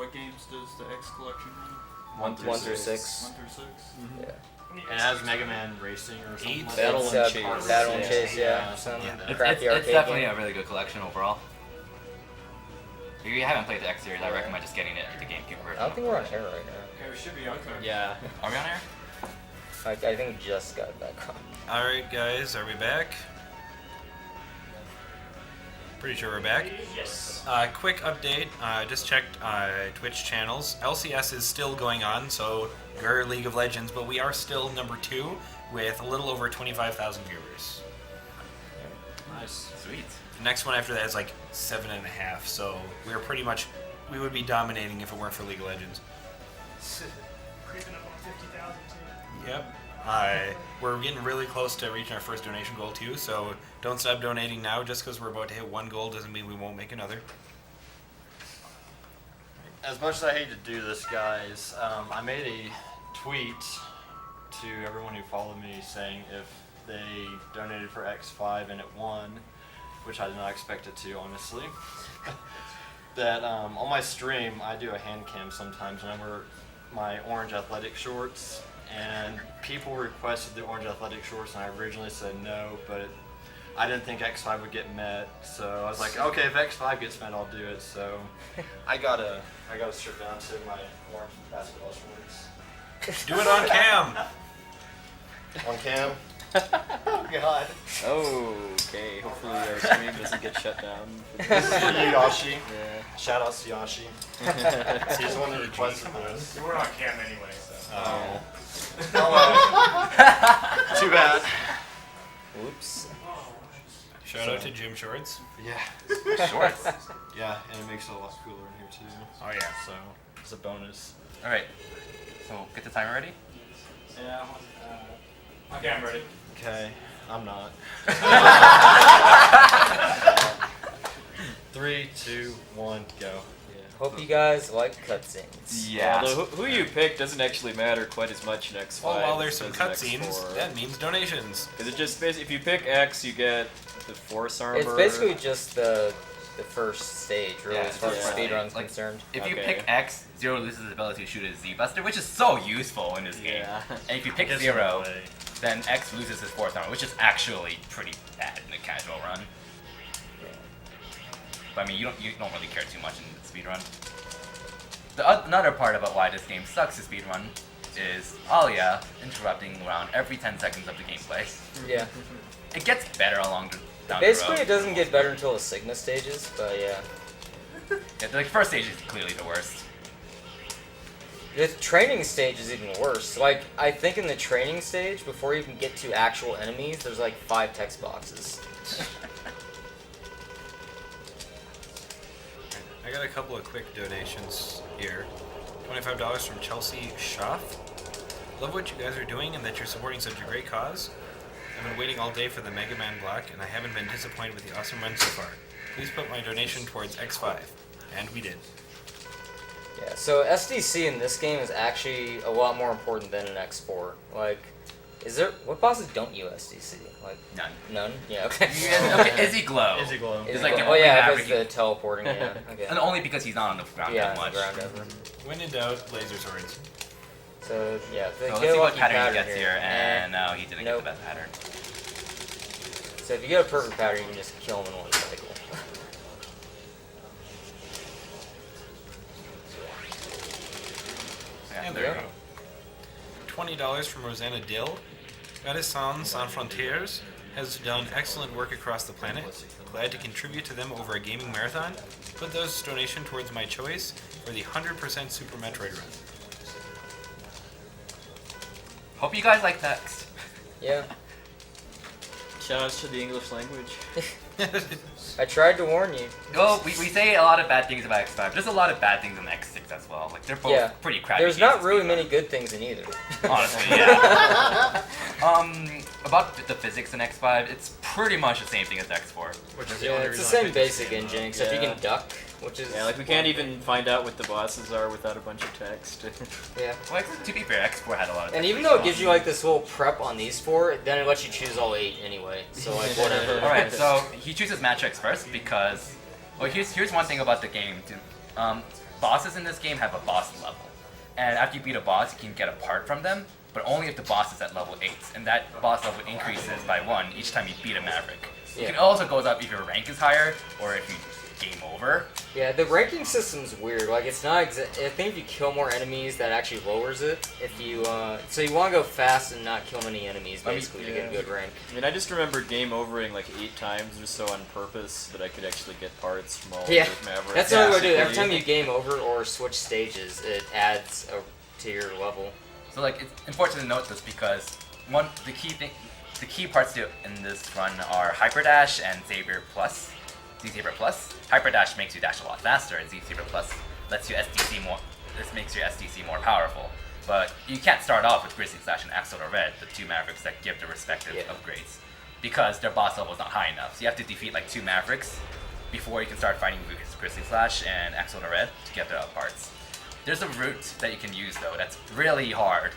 What games does the X collection have? 1 through 6. 1 through 6? Mm-hmm. Yeah. It has Mega Man Racing or something. Battle and Chase. Battle and Chase, yeah. It's definitely a really good collection overall. If you haven't played the X series, I recommend just getting it the GameCube version. I don't think we're on air right now. Okay, we should be okay. Yeah. Are we on air? I think we just got back on. Alright guys, are we back? Pretty sure we're back. Yes. Quick update, just checked Twitch channels. LCS is still going on, so we're League of Legends, but we are still number 2 with a little over 25,000 viewers. Nice. Sweet. The next one after that is like 7.5, so we're pretty much, we would be dominating if it weren't for League of Legends. Creeping up on 50,000 too. Yep. We're getting really close to reaching our first donation goal too, so don't stop donating now. Just because we're about to hit one goal doesn't mean we won't make another. As much as I hate to do this, guys, I made a tweet to everyone who followed me saying if they donated for X5 and it won, which I did not expect it to, honestly, that on my stream I do a hand cam sometimes and I wear my orange athletic shorts, and people requested the orange athletic shorts and I originally said no, but I didn't think X5 would get met, so I was like, okay, if X5 gets met, I'll do it. So I gotta strip down to my orange basketball shorts. Do it on cam. On cam. Oh God. Okay, hopefully our stream doesn't get shut down. This is for you, Yashi. Yeah. Shout out to Yashi. He's the one that requested this. We're on cam anyway, so. Oh. Oh well. Too bad. Whoops. Shout out to Jim Shorts. Yeah. Shorts. Yeah, and it makes it a lot cooler in here too. Oh yeah. So it's a bonus. Alright. So get the timer ready? Yeah. Okay, I'm ready. Okay, I'm not. 3, 2, 1, go. Hope you guys like cutscenes. Yeah. Although who you pick doesn't actually matter quite as much in X5. Well, while there's some as in cutscenes, X4. that means donations. Because it just basically, if you pick X, you get the Force Armor. It's basically just the first stage, really, Yeah, as far as yeah. speedrun's Like, concerned. If you Okay. pick X, Zero loses his ability to shoot his Z-Buster, which is so useful in this game. Yeah. And if you pick Zero, then X loses his Force Armor, which is actually pretty bad in the casual run. But I mean, you don't really care too much in the speedrun. Another part about why this game sucks to speedrun is Alia interrupting around every 10 seconds of the gameplay. Yeah. It gets better along down Basically, the it road. doesn't get better until the Sigma stages, but yeah. Yeah, the first stage is clearly the worst. The training stage is even worse. Like, I think in the training stage, before you can get to actual enemies, there's like 5 text boxes. I got a couple of quick donations here. $25 from Chelsea Schaff. Love what you guys are doing and that you're supporting such a great cause. I've been waiting all day for the Mega Man Black and I haven't been disappointed with the awesome run so far. Please put my donation towards X5. And we did. Yeah, so SDC in this game is actually a lot more important than in X4. Like, what bosses don't you SDC? Like, None. none? Yeah, okay. Okay, Izzy Glow. Izzy Glow. It's like the oh only yeah, map because where the teleporting, yeah. Okay. And only because he's not on the ground Yeah, that on much. the ground ever. When in doubt, laser swords. So, yeah, So get let's a see what lucky pattern he gets here. here, and no, he didn't Nope. get the best pattern. So if you get a perfect pattern, you can just kill him in one cycle. Yeah, And there you go. $20 from Rosanna Dill. Medicine Sans Frontiers has done excellent work across the planet. Glad to contribute to them over a gaming marathon. Put those donation towards my choice for the 100% Super Metroid run. Hope you guys like that. Yeah. Shoutouts to the English language. I tried to warn you. Well, we say a lot of bad things about X5. There's a lot of bad things in X6 as well. Like, they're both Yeah. pretty crappy. There's games not to really speed many on. good things in either. Honestly, yeah. About the physics in X5, it's pretty much the same thing as X4. Which is Yeah, only it's the reason I same picked this basic game, engine, though. except you Yeah. can duck, which is... Yeah, like we can't even find out what the bosses are without a bunch of text. Yeah. Well, to be fair, X4 had a lot of And text even as though it well. gives you like this little prep on these 4, then it lets you choose all 8 anyway. So like whatever. Alright, so he chooses Matrix first because... Well, here's one thing about the game. Too. bosses in this game have a boss level. And after you beat a boss, you can get a part from them, but only if the boss is at level 8. And that boss level increases by 1 each time you beat a Maverick. Yeah. It also goes up if your rank is higher, or if you game over. Yeah, the ranking system's weird. Like, it's not I think if you kill more enemies, that actually lowers it. If you, so you want to go fast and not kill many enemies, basically, to get a good rank. I mean, I just remember game overing like 8 times or so on purpose that I could actually get parts from all Yeah, the Mavericks. that's another way to do it. Every time you game over or switch stages, it adds to your level. So like, it's important to note this because the key parts to in this run are Hyper Dash and Saber Plus. Z-Saber Plus. Hyper Dash makes you dash a lot faster, and Z-Saber Plus lets you SDC more. This makes your SDC more powerful. But you can't start off with Grizzly Slash and Axolotl Red, the 2 Mavericks that give the respective upgrades, because their boss level is not high enough. So you have to defeat like 2 Mavericks before you can start fighting Grizzly Slash and Axolotl Red to get their parts. There's a route that you can use though that's really hard,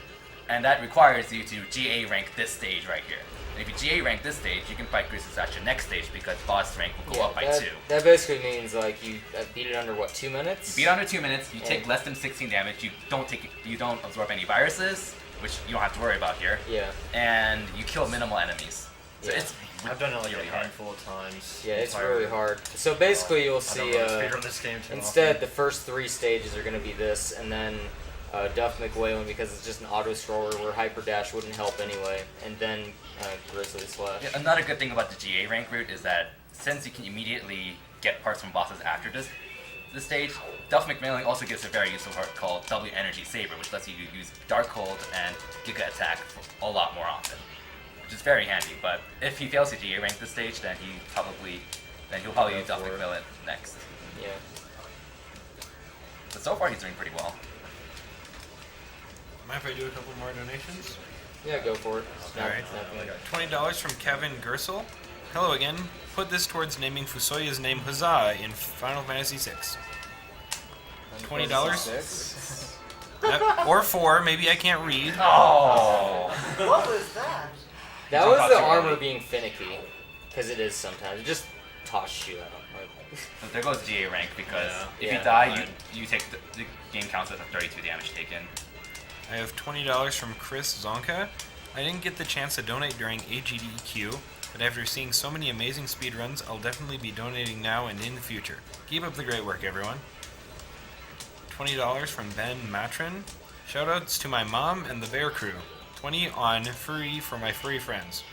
and that requires you to GA rank this stage right here. And if you GA rank this stage, you can fight Grizzly Slash your next stage because boss rank will go up by 2. That basically means like you beat it under what, 2 minutes? You beat under 2 minutes. You take less than 16 damage. You don't absorb any viruses, which you don't have to worry about here. Yeah. And you kill minimal enemies. So it's I've done it like really a hard. handful of times. Yeah, it's really hard. So basically, you'll I see. don't want to speedrun this game too Instead, often. the first 3 stages are going to be this, and then Duff McWhalen because it's just an auto scroller where Hyper Dash wouldn't help anyway, and then Grizzly Slash. Yeah, another good thing about the GA rank route is that since you can immediately get parts from bosses after this stage, Duff McMillan also gives a very useful part called W Energy Saber, which lets you use Dark Hold and Giga Attack a lot more often, which is very handy. But if he fails to GA rank this stage, then he'll probably use Duff McMillan next. Yeah. But so far he's doing pretty well. Mind if I do a couple more donations? Yeah, go for it. Alright. $20 from Kevin Gersel. Hello again. Put this towards naming Fusoya's name Huzzah in Final Fantasy VI. $20? Or 4, maybe I can't read. Oh! What was that? That was the armor being finicky, because it is sometimes. It just tosses you out. Like, So there goes GA rank because if Yeah. you die, you take the game counts as a 32 damage taken. I have $20 from Chris Zonka. I didn't get the chance to donate during AGDQ, but after seeing so many amazing speedruns, I'll definitely be donating now and in the future. Keep up the great work, everyone. $20 from Ben Matron. Shoutouts to my mom and the Bear Crew. 20 on furry for my furry friends.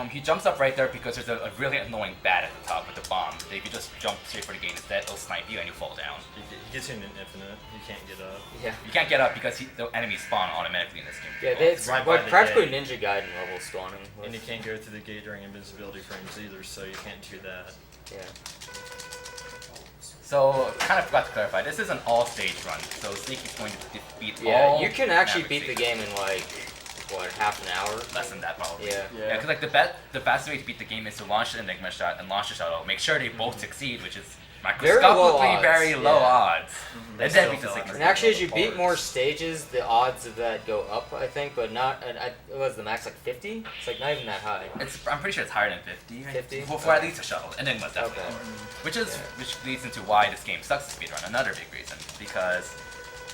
He jumps up right there because there's a really annoying bat at the top with the bomb. If you just jump straight for the game instead, it'll snipe you and you fall down. He gets you in an infinite. You can't get up. yeah. You can't get up because the enemies spawn automatically in this game. Yeah, it's Right by like the practically gate. Ninja Gaiden level spawning. And you can't go through the gate during invincibility frames either, so you can't do that. Yeah. So, kind of forgot to clarify, this is an all-stage run, so Sneaky's going to defeat Yeah, all you can actually Maverick beat the stages. game in like, what, half an hour? Less than that, probably. Yeah. Yeah, because like the fastest way to beat the game is to launch the Enigma shot and launch the shuttle. Make sure they both succeed, which is microscopically very low odds. They And still then beat the feel like Sigma. And actually, as you beat Bars. more stages, the odds of that go up, I think, but not. What was the max like 50? It's like not even that high. I'm pretty sure it's higher than 50. 50? For at least a shuttle. Enigma's definitely Okay. lower. Which leads into why this game sucks to speedrun. Another big reason, because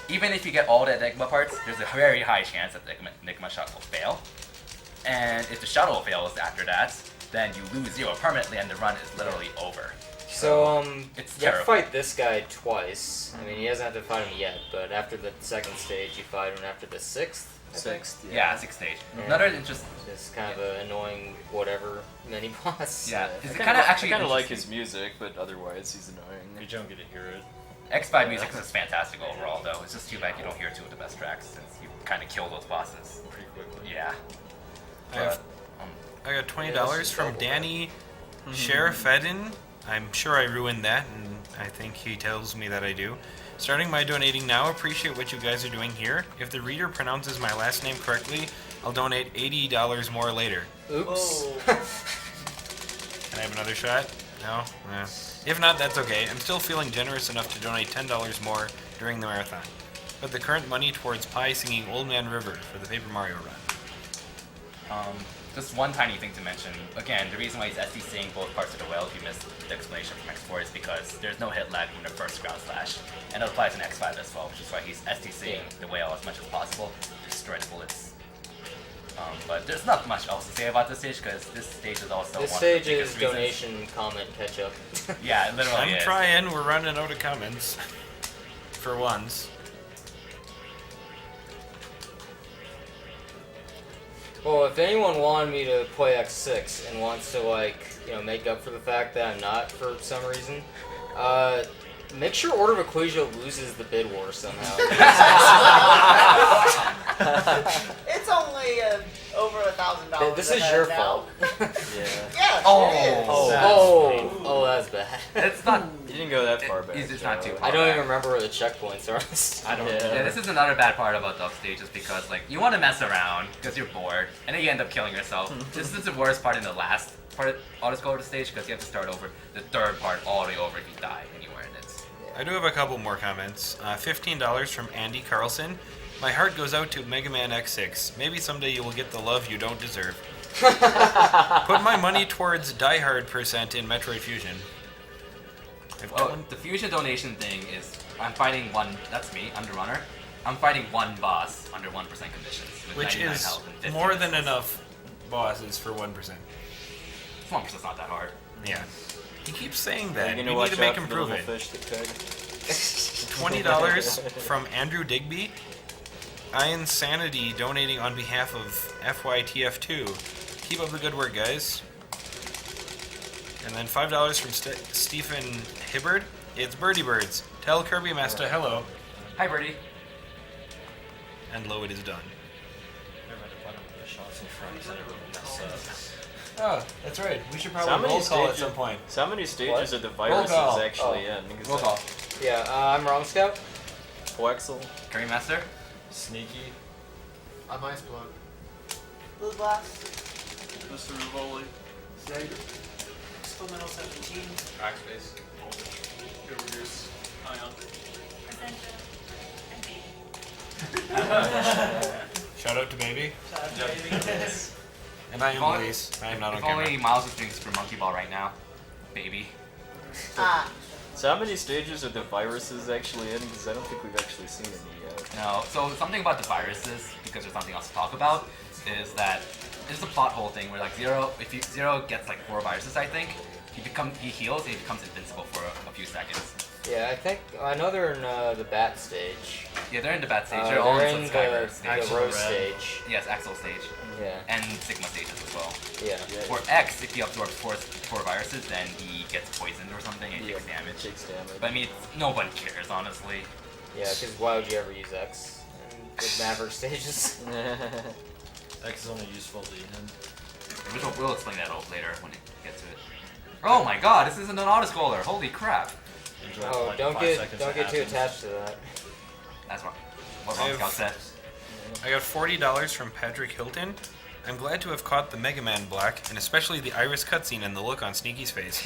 even if you get all the Enigma parts, there's a very high chance that the Enigma shot will fail. And if the shuttle fails after that, then you lose 0 permanently, and the run is literally over. So, It's you have to terrible. fight this guy twice. I mean, he doesn't have to fight him yet, but after the second stage, you fight him after the 6th. I think. Yeah, 6th stage. Yeah. Another interesting. It's kind of an annoying whatever mini boss. Yeah, it's I kind of actually kind of like interesting. his music, but otherwise he's annoying. You don't get to hear it. X5 music is fantastic overall, though. It's just too bad you don't hear 2 of the best tracks since you kind of kill those bosses. Pretty quickly. Yeah. I got $20 just from double Danny Sherifedin. I'm sure I ruined that, and I think he tells me that I do. Starting my donating now, appreciate what you guys are doing here. If the reader pronounces my last name correctly, I'll donate $80 more later. Oops. Can I have another shot? No? If not, that's okay. I'm still feeling generous enough to donate $10 more during the marathon. Put the current money towards Pi singing Old Man River for the Paper Mario run. Just one tiny thing to mention. Again, the reason why he's SDCing both parts of the whale, if you missed the explanation from X4, is because there's no hit lag from the first ground slash. And it applies in X5 as well, which is why he's SDCing the whale as much as possible to destroy the bullets. But there's not much else to say about this stage, because this stage is also This one stage of the biggest is reasons. donation, comment, catch up. Yeah, it literally I'm is. trying. We're running out of comments. For once. Well, if anyone wanted me to play X6 and wants to, like, make up for the fact that I'm not for some reason, make sure Order of Ecclesia loses the bid war somehow. It's only over $1,000. This is your now. fault. Yeah. Yes, Oh. it is. Oh, that's bad. It's not. You didn't go that far back. It's not too so- far. I don't even remember where the checkpoints are. I don't. Yeah, this is another bad part about dub stages because like you want to mess around because you're bored and then you end up killing yourself. This is the worst part in the last part of autoscope stage because you have to start over the third part all the way over if you die anywhere in it. I do have a couple more comments. $15 from Andy Carlson. My heart goes out to Mega Man X6. Maybe someday you will get the love you don't deserve. Put my money towards Die Hard % in Metroid Fusion. Well, the fusion donation thing is I'm fighting one. That's me. I'm the runner. I'm fighting one boss under 1% conditions. With Which 99 is health and 50 more than missiles. enough bosses for 1%. 1%'s not that hard. Yeah. He keeps saying You're that. We gonna need watch to make out him for the prove little it. fish that could. $20 from Andrew Digby. Insanity donating on behalf of FYTF2. Keep up the good work, guys. And then $5 from Stephen Hibbard. It's Birdie Birds. Tell Kirby Master hello. Hi, Birdie. And lo, it is done. Shots in front so it wouldn't mess up. Oh, that's right. We should So how probably many roll call at stages- some point. So how many stages What? are the viruses call. actually in? Because Roll call. Yeah, I'm Wrong Scout. Coaxel. Curry Master. Sneaky. I'm Ice Blood. Blue Blast. Mr. Rivoli. Experimental 17. Backspace. Overgears. Ion. Shout out to Baby. Yes. And I am Only- Elise. I am not on If only camera. Miles was doing Super Monkey Ball right now, baby. Ah, So how many stages are the viruses actually in? Because I don't think we've actually seen any yet. No, so something about the viruses, because there's something else to talk about, is that it's a plot hole thing where like Zero gets like 4 viruses, I think. He heals and he becomes invincible for a few seconds. Yeah, I know they're in the Bat stage. Yeah, they're in the bad stage. They're all They're in in the Skyward the stage. Rose stage. Yes, Axel stage. Yeah, And Sigma stages as well. yeah. For X, if he absorbs 4 viruses, then he gets poisoned or something and takes damage. Takes damage. But I mean, nobody cares, honestly. Yeah, because why would you ever use X in the Maverick stages? X is only useful to him. We'll explain that out later when it gets to it. Oh my god, this isn't an autoscroller. Holy crap. Enjoy Oh, like don't 5 get seconds don't it get too happens. attached to that. That's what I Ron have- Scout said. I got $40 from Patrick Hilton. I'm glad to have caught the Mega Man Black, and especially the Iris cutscene and the look on Sneaky's face.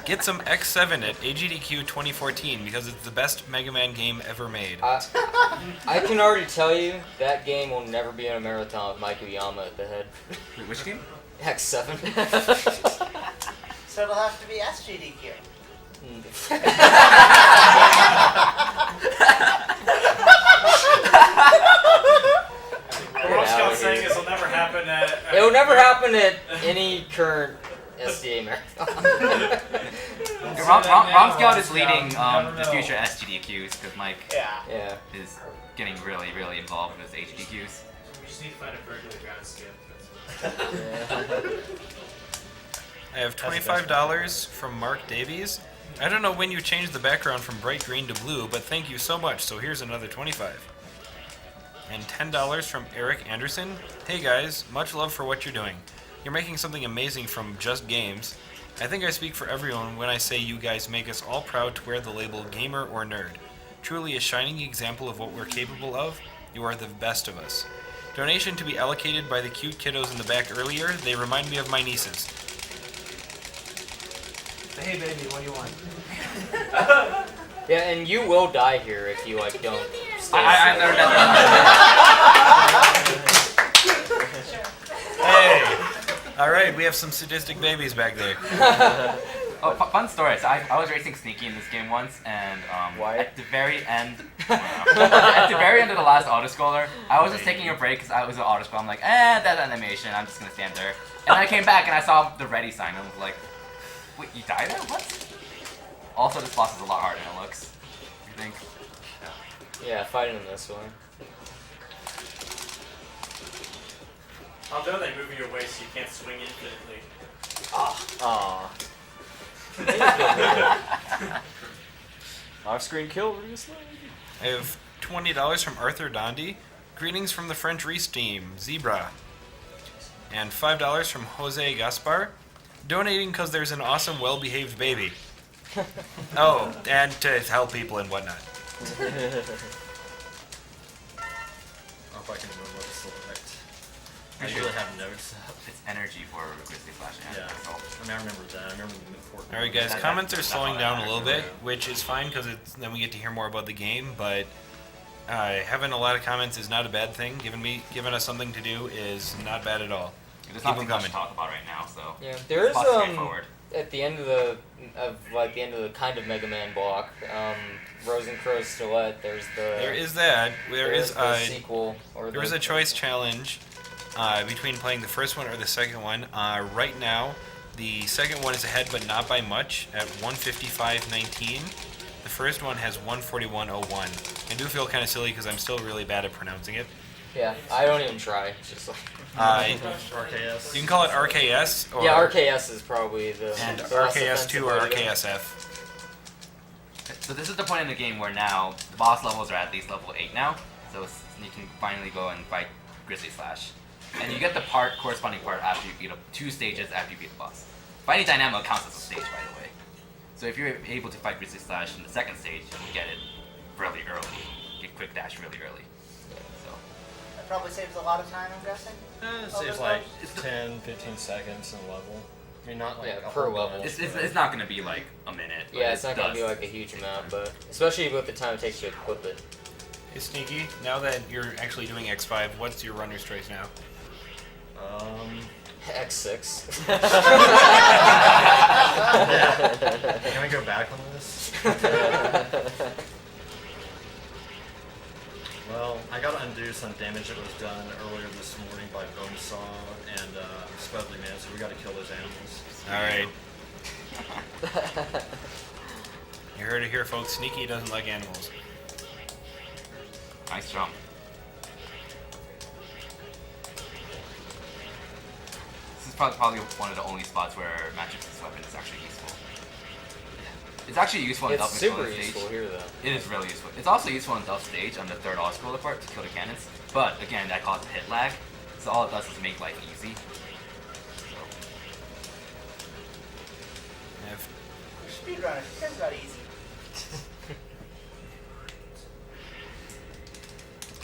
Get some X7 at AGDQ 2014 because it's the best Mega Man game ever made. I can already tell you that game will never be in a marathon with Mike Uyama at the head. Wait, which game? X7. so it'll have to be SGDQ. What Girl Scout's saying is it'll never happen at. It will never happen at any current SDA marathon. Ron Scout is leading the future SGDQs because Mike Yeah. Yeah. is getting really involved with HDQs. We just need to find a regular ground skip. I have $25 from Mark Davies. I don't know when you changed the background from bright green to blue, but thank you so much, so here's another 25. And $10 from Eric Anderson. Hey guys, much love for what you're doing. You're making something amazing from Just Games. I think I speak for everyone when I say you guys make us all proud to wear the label gamer or nerd. Truly a shining example of what we're capable of. You are the best of us. Donation to be allocated by the cute kiddos in the back earlier. They remind me of my nieces. Hey baby, what do you want? Yeah, and you will die here if you like don't stay. I've never done that. All right, we have some sadistic babies back there. Oh, fun story. So I was racing Sneaky in this game once, and Why? at the very end, at the very end of the last autoscroller, I was just taking a break because I was an autoscroll. I'm like, that animation. I'm just gonna stand there. And I came back and I saw the ready sign and was like, wait, you died there? What? Also, this boss is a lot harder than it looks. You think? Yeah, fighting him this way. Although they move you away so you can't swing infinitely. Aw. Off-screen kill, Reese. I have $20 from Arthur Dondi. Greetings from the French Reese team, Zebra. And $5 from Jose Gaspar. Donating because there's an awesome, well-behaved baby. Oh, and to help people and whatnot. I don't know if I can remember what to select. I usually have notes. It's energy for Grizzly Flash. Yeah. That's all. I mean, I remember that. I remember the important. All right, guys. Comments are slowing down a little bit, which is fine because then we get to hear more about the game. But having a lot of comments is not a bad thing. Giving us something to do is not bad at all. There's Keep not them too much coming. to talk about right now, so. Yeah, there is It's lots straightforward. at the end of the kind of Mega Man block, Rosencrow's Stiletto. There's the There is that. There is the sequel or there is a choice challenge between playing the first one or the second one. Right now, the second one is ahead, but not by much, at 155.19. The first one has 141.01. I do feel kind of silly because I'm still really bad at pronouncing it. Yeah, I don't even try. It's just like RKS. You can call it RKS or yeah, RKS is probably the and the less RKS2 or offensive way to go. RKSF. So this is the point in the game where now the boss levels are at least level 8 now, so you can finally go and fight Grizzly Slash. And you get the corresponding part after you beat up 2 stages after you beat the boss. Fighting Dynamo counts as a stage, by the way. So if you're able to fight Grizzly Slash in the second stage, you get it really early. Get quick dash really early. So That probably saves a lot of time, I'm guessing. It saves like 10, 15 seconds in a level. I mean, not like Yeah, a per whole level. level. it's not gonna be like a minute. but Yeah, it's it not gonna does. be like a huge amount, but especially with the time it takes to equip it. Hey Sneaky, now that you're actually doing X5, what's your runner's choice now? X6. Can we go back on this? Well, I gotta undo some damage that was done earlier this morning by Bonesaw and Spuddly Man, so we gotta kill those animals. Alright. You heard it here, folks. Sneaky doesn't like animals. Nice jump. This is probably one of the only spots where Matrix's weapon is actually useful. It's actually useful in It's Delph super stage. useful here, though. It is really useful. It's also useful in Delph stage on the third all-scroller part to kill the cannons. But again, that causes hit lag. So all it does is make life easy. Speedrunner, that's about easy.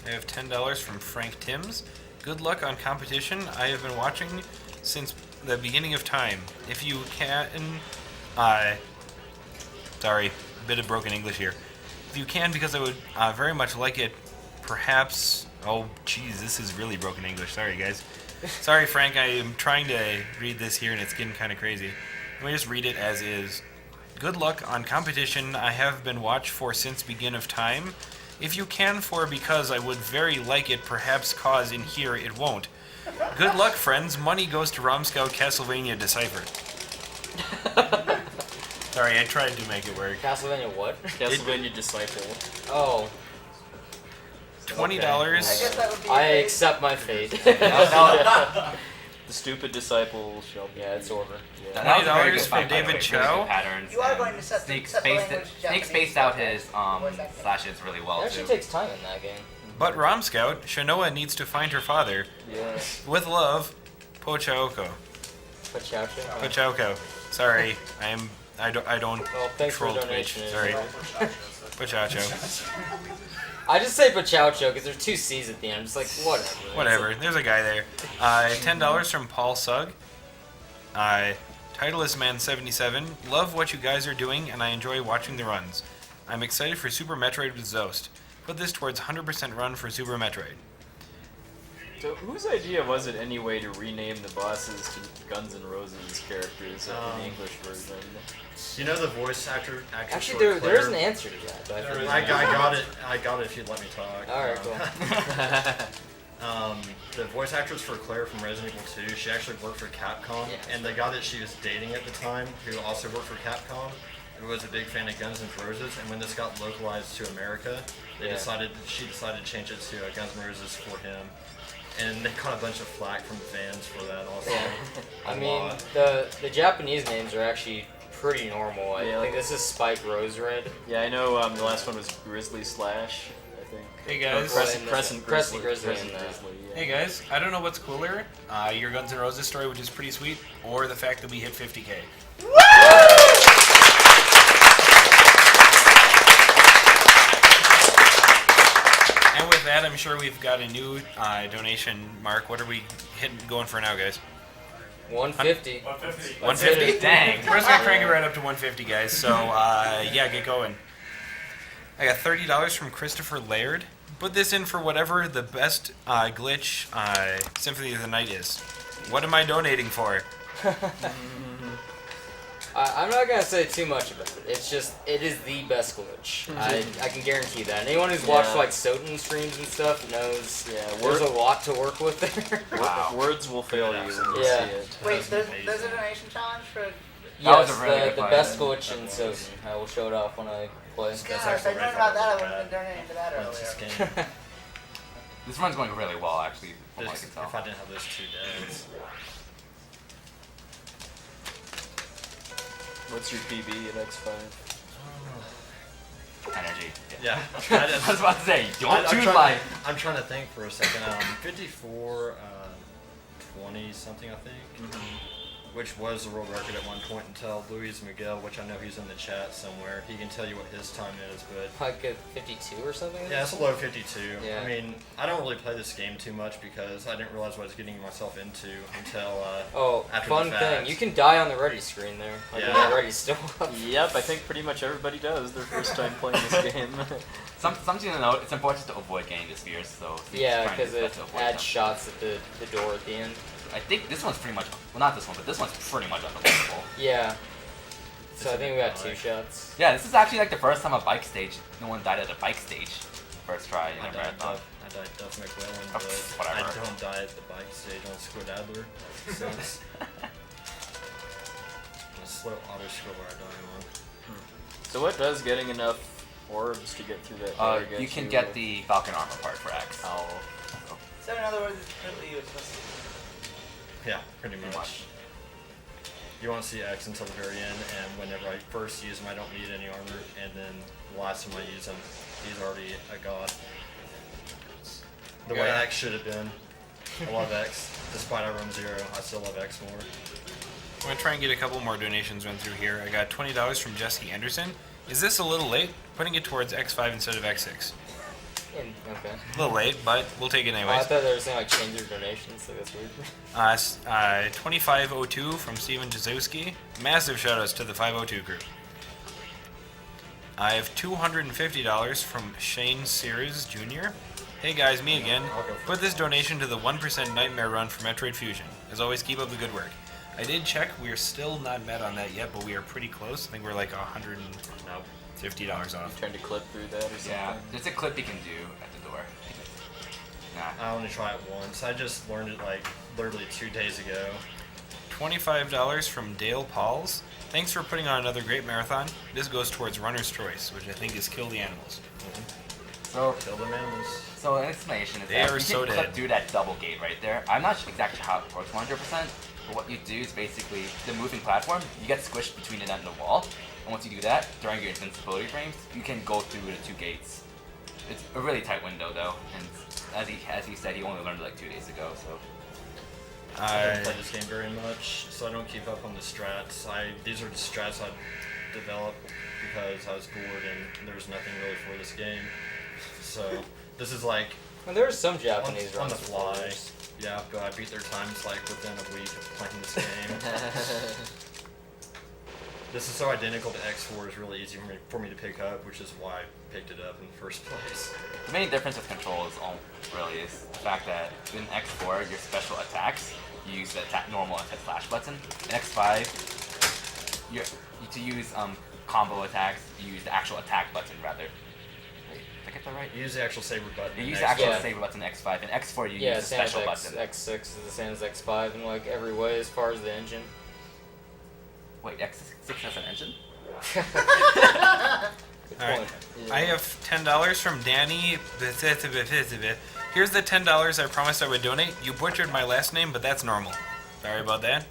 I have $10 from Frank Timms. Good luck on competition. I have been watching since the beginning of time. If you can, sorry, a bit of broken English here. If you can, because I would very much like it. Perhaps. Oh, geez, this is really broken English. Sorry, guys. Sorry, Frank. I am trying to read this here, and it's getting kind of crazy. Let me just read it as is. Good luck on competition. I have been watched for since begin of time. If you can for because I would very like it, perhaps cause in here it won't. Good luck, friends. Money goes to Romscout Castlevania Decipher. Sorry, I tried to make it work. Castlevania what? Castlevania Disciple. Oh, $20. I guess that would be I a fate. accept my fate. The stupid disciple shall be. Yeah, it's over. That $20 was a very good from fight, by the David way. Really Chow. good patterns. You are and going to set the- Snake set the spaced language Snake Japanese, spaced out okay. his What's that? slashes really well It actually too. takes time in that game. But Romscout, Shanoa needs to find her father. Yeah. With love, Pochaoko. Pachaucho. Pochaoko. Sorry, I don't Well, thanks for troll the Twitch. donation. Sorry. Israel. Pochacho. I just say Pachaucho because there's 2 C's at the end. I'm just like, whatever. Whatever. There's a guy there. $10 from Paul Sugg. Titleist Man 77. Love what you guys are doing, and I enjoy watching the runs. I'm excited for Super Metroid with Zost. Put this towards 100% run for Super Metroid. So whose idea was it anyway to rename the bosses to Guns N' Roses characters in the English version? You know the voice actress Actually, for there is Claire? an answer to that. But I forget. I got it. I got it if you'd let me talk. Alright, cool. The voice actress for Claire from Resident Evil 2, she actually worked for Capcom, Yeah. and the guy that she was dating at the time, who also worked for Capcom, was a big fan of Guns N' Roses, and when this got localized to America, she decided to change it to Guns N' Roses for him. And they caught a bunch of flack from fans for that also. Yeah. A I mean, lot. the Japanese names are actually pretty normal. I Yeah, think this is Spike Rose Red. Yeah, I know the last one was Grizzly Slash, I think. Hey guys. Crescent Grizzly Grizzly. in that. Yeah. Hey guys, I don't know what's cooler, your Guns N' Roses story, which is pretty sweet, or the fact that we hit 50K. And with that, I'm sure we've got a new donation. Mark, what are we going for now, guys? 150. 150. 150? Dang. We're just gonna crank it right up to 150, guys. So yeah, get going. I got $30 from Christopher Laird. Put this in for whatever the best glitch Symphony of the Night is. What am I donating for? I'm not gonna say too much about it. It's just it is the best glitch. I can guarantee that. Anyone who's watched like Soten streams and stuff knows there's a lot to work with there. Wow. Words will fail you when you Yeah. see it. Wait, there's a donation challenge for. That was Yes, a really good the find. best glitch in Soten. I will show it off when I play. Gosh, if I'd known about that, I would have been donating to that What's this earlier. game? This run's going really well, actually, from what I This, can tell. if I didn't have those 2 dads. What's your PB at X5? Energy. Yeah. I was about to say, don't choose trying, life. I'm trying to think for a second. 54, 20 something, I think. Which was the world record at one point until Luis Miguel, which I know he's in the chat somewhere. He can tell you what his time is, but Like a 52 or something. yeah, it's a low 52. Yeah. I mean, I don't really play this game too much because I didn't realize what I was getting myself into until Oh, after fun the thing. fact. You can die on the ready screen there. Like Yeah. when the ready's still up. Yep, I think pretty much everybody does their first time playing this game. Something to note, it's important to avoid getting the spheres, so... Yeah, trying because to it avoid adds them. shots at the door at the end. I think this one's pretty much... Well, not this one, but this one's pretty much unavoidable. Yeah. So It's I think we got a 2 bike. shots. Yeah, this is actually like the first time a bike stage, no one died at a bike stage. First try in I a died marathon. Duff McClellan, Oh, but whatever. I don't die at the bike stage on Squidadler. Since a slow auto scroller I die on. So what does getting enough orbs to get through that door get You can get the Falcon armor part for X. Oh. So in other words, it's completely useless. Yeah, pretty Pretty much. much. You won't see X until the very end, and whenever I first use him, I don't need any armor, and then the last time I use him, he's already a god. The way Yeah. X should have been. I love X. Despite I run 0, I still love X more. I'm gonna try and get a couple more donations run through here. I got $20 from Jesse Anderson. Is this a little late? Putting it towards X5 instead of X6. Okay. A little late, but we'll take it Oh, I anyways. thought they were saying like change your donations, so that's weird. 2502 from Steven Jazowski. Massive shoutouts to the 502 group. I have $250 from Shane Sears Jr. Hey guys, me again. I'll go for Put this donation to the 1% Nightmare Run for Metroid Fusion. As always, keep up the good work. I did check, we are still not met on that yet, but we are pretty close. I think we're like $150 off. Trying to clip through that or something? Yeah, there's a clip you can do at the door. Nah. I only try it once. I just learned it like literally 2 days ago. $25 from Dale Pauls. Thanks for putting on another great marathon. This goes towards Runner's Choice, which I think is Kill the Animals. So, Kill the animals. so an explanation is They that are you so can clip dead. through that double gate right there. I'm not exactly sure how it works 100%, but what you do is basically the moving platform, you get squished between it and the wall. And once you do that, during your invincibility frames, you can go through the 2 gates. It's a really tight window though, and as he said, he only learned it like 2 days ago, so. I don't play this game very much, so I don't keep up on the strats. These are the strats I developed because I was bored and there's nothing really for this game. So this is like Well, there are some on, Japanese on runs the for fly. players. Yeah, but I beat their times like within a week of playing this game. This is so identical to X4, it's really easy for me to pick up, which is why I picked it up in the first place. The main difference with controls really is the fact that in X4, your special attacks, you use the normal attack slash button. In X5, to use combo attacks, you use the actual attack button rather. Wait, did I get that right? You use the actual saber button. You in use the actual X5. saber button in X5. In X4, you Yeah, use the same as special button. X6 is the same as X5 in like every way as far as the engine. Wait, X6 has an engine? Alright. I have $10 from Danny. Here's the $10 I promised I would donate. You butchered my last name, but that's normal. Sorry about that.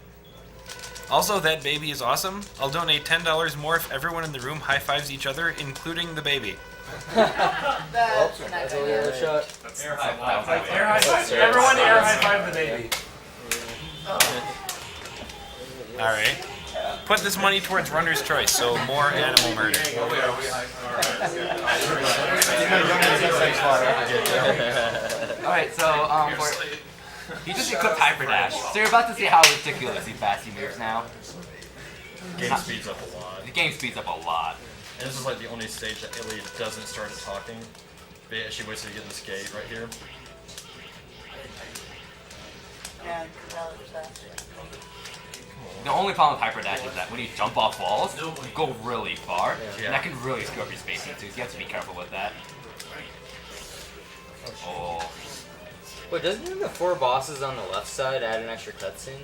Also, that baby is awesome. I'll donate $10 more if everyone in the room high-fives each other, including the baby. That's not That's a gonna little happen. shot. Air high five. Air high five. Everyone air high five the baby. Alright. Put this money towards Runner's Choice, so more animal murder. Alright, so, you just equipped Hyper Dash. So you're about to see how ridiculously fast he moves now. Game speeds up a lot. The game speeds up a lot. And this is like the only stage that Illy doesn't start talking. But yeah, she waits to get in this gate right here. Yeah, that was that. The only problem with Hyper Dash is that when you jump off walls, you go really far. Yeah. And that can really screw up your spacing too, so you have to be careful with that. Oh. Wait, doesn't the 4 bosses on the left side add an extra cutscene?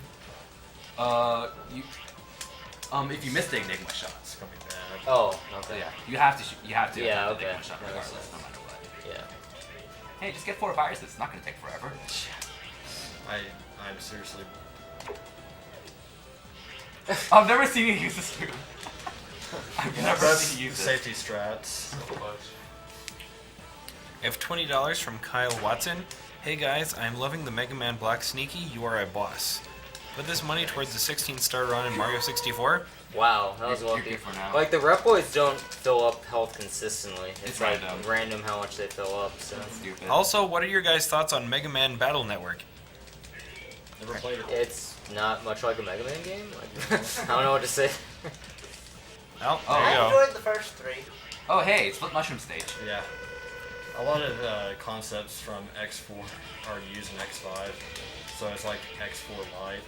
If you miss the Enigma shots. It's gonna be bad. Oh, So okay. yeah, you have to attempt the okay. Enigma shot That makes regardless, sense. no matter what. Yeah. Hey, just get 4 viruses. It's not gonna take forever. I'm seriously. I've never seen you use this move. I've never seen you use this. Safety strats. I have $20 from Kyle Watson. Hey guys, I'm loving the Mega Man Black Sneaky. You are a boss. Put this money towards the 16-star run in Mario 64. Wow, that was You're lucky. good for now. Like the Reploids don't fill up health consistently. It's like random. random how much they fill up. So Stupid. Also, what are your guys' thoughts on Mega Man Battle Network? Never played it. it's not much like a Mega Man game. Like, I don't know what to say. Well, Oh, there I you go. enjoyed the first 3. Oh, hey, it's Split Mushroom Stage. Yeah. A lot of concepts from X4 are used in X5, so it's like X4 Lite.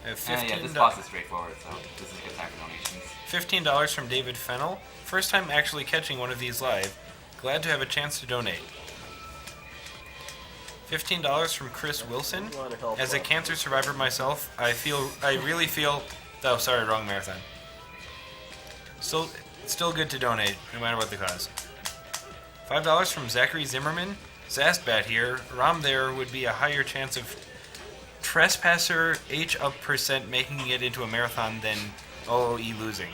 I have Yeah, this $15, boss is straightforward, so this is a good time for donations. $15 from David Fennell. First time actually catching one of these live. Glad to have a chance to donate. $15 from Chris Wilson. As a cancer survivor myself, I really feel. Oh, sorry, wrong marathon. Still good to donate, no matter what the cause. $5 from Zachary Zimmerman. Zastbat here. Rom there would be a higher chance of trespasser H up % making it into a marathon than OOE losing.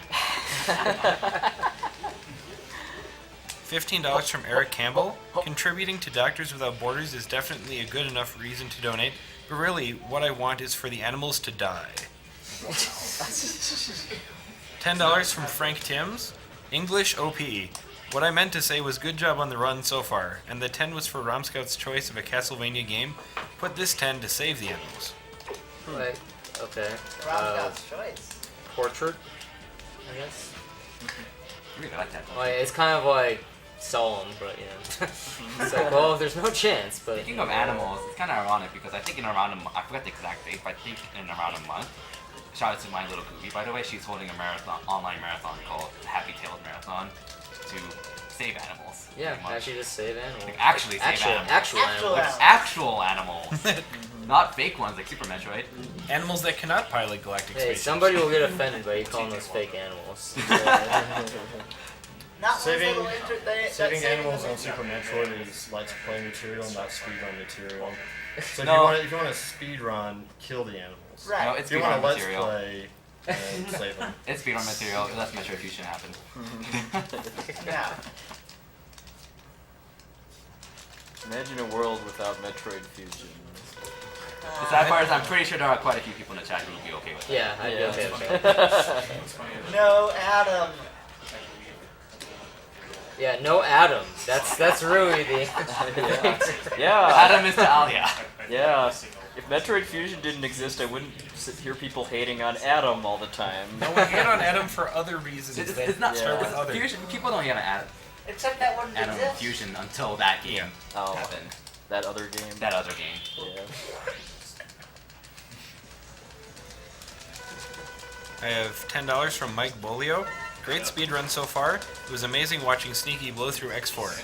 $15 from Eric Campbell. Contributing to Doctors Without Borders is definitely a good enough reason to donate, but really, what I want is for the animals to die. $10 from Frank Timms. English OP. What I meant to say was good job on the run so far, and the 10 was for Romscout's choice of a Castlevania game. Put this 10 to save the animals. Like, okay. Romscout's choice. Portrait, I guess. I really like that. Like, it's kind of like solemn, but you know. It's like, well, there's no chance, but. Speaking of animals, it's kind of ironic because I think in around I forgot the exact date, but I think in around a month. Shout out to my little Goofy, by the way. She's holding a online marathon called Happy Tails Marathon to save animals. Yeah, pretty much. actually just save animals. Like, actually save animals. Actual Actual animals. Actual animals, not fake ones like Super Metroid. Animals that cannot pilot galactic Hey, spaceships. somebody will get offended by you calling those fake animals. Not Saving- one's little that's Saving saving animals them on Super Metroid is Let's Play material, not speedrun material. So No. if you want to speedrun, kill the animals. Right. No, it's If you want speedrun to Let's material. Play, then save them. It's speedrun material. Let's Metroid Fusion happen. Yeah. Imagine a world without Metroid Fusion. The sad part is I'm pretty sure there are quite a few people in the chat who would be okay with it. Yeah, I'd be Yeah. okay with that. No, Adam. Yeah, no Adam. That's really the. Yeah. Adam is to Alia. Yeah. If Metroid Fusion didn't exist, I wouldn't hear people hating on Adam all the time. No, we hate on Adam for other reasons. It's not Yeah. start with other. Fusion. People don't hate on Adam, Except that wouldn't Adam exist. Fusion until that game Oh, happened. that other game. That other game. Yeah. I have $10 from Mike Bolio. Great speed run so far. It was amazing watching Sneaky blow through X4.